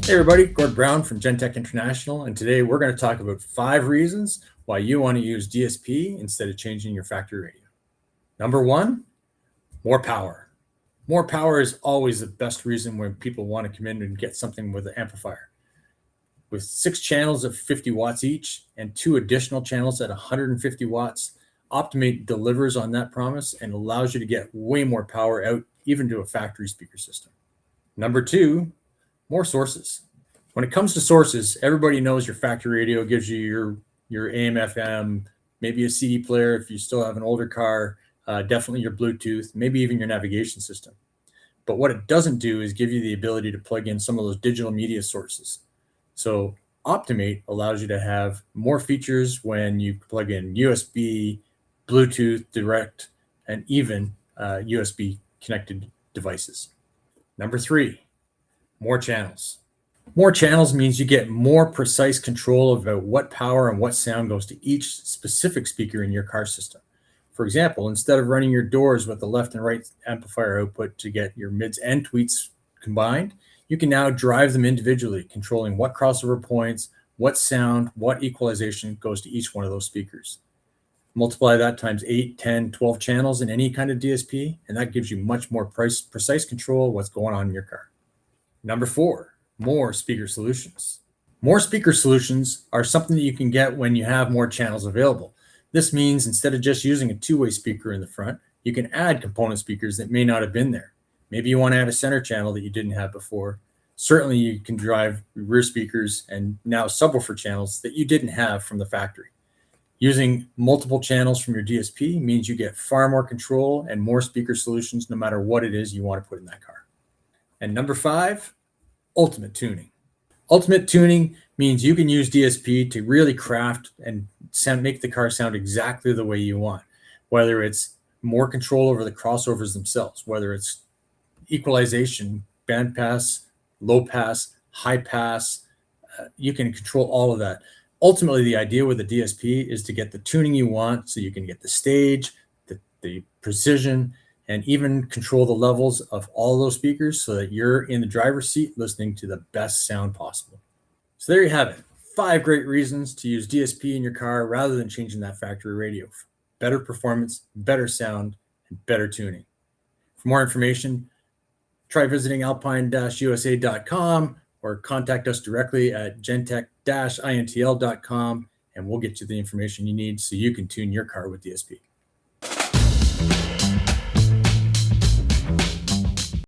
Hey everybody, Gord Brown from Gentech International, and today we're going to talk about 5 reasons why you want to use DSP instead of changing your factory radio. Number 1, more power. More power is always the best reason when people want to come in and get something with an amplifier. With 6 channels of 50 watts each and 2 additional channels at 150 watts, Optimate delivers on that promise and allows you to get way more power out even to a factory speaker system. Number 2, more sources. When it comes to sources, everybody knows your factory radio gives you your AM, FM, maybe a CD player if you still have an older car, definitely your Bluetooth, maybe even your navigation system. But what it doesn't do is give you the ability to plug in some of those digital media sources. So Optimate allows you to have more features when you plug in USB, Bluetooth, direct, and even USB connected devices. Number 3, more channels. More channels means you get more precise control about what power and what sound goes to each specific speaker in your car system. For example, instead of running your doors with the left and right amplifier output to get your mids and tweets combined, you can now drive them individually, controlling what crossover points, what sound, what equalization goes to each one of those speakers. Multiply that times 8, 10, 12 channels in any kind of DSP, and that gives you much more precise control of what's going on in your car. Number 4, more speaker solutions. More speaker solutions are something that you can get when you have more channels available. This means instead of just using a 2-way speaker in the front, you can add component speakers that may not have been there. Maybe you want to add a center channel that you didn't have before. Certainly you can drive rear speakers and now subwoofer channels that you didn't have from the factory. Using multiple channels from your DSP means you get far more control and more speaker solutions no matter what it is you want to put in that car. And number 5, ultimate tuning. Ultimate tuning means you can use DSP to really craft and make the car sound exactly the way you want, whether it's more control over the crossovers themselves, whether it's equalization, band pass, low pass, high pass, you can control all of that. Ultimately, the idea with the DSP is to get the tuning you want so you can get the stage, the precision, and even control the levels of all those speakers so that you're in the driver's seat listening to the best sound possible. So there you have it. 5 great reasons to use DSP in your car rather than changing that factory radio. Better performance, better sound, and better tuning. For more information, try visiting alpine-usa.com or contact us directly at gentech-intl.com, and we'll get you the information you need so you can tune your car with DSP.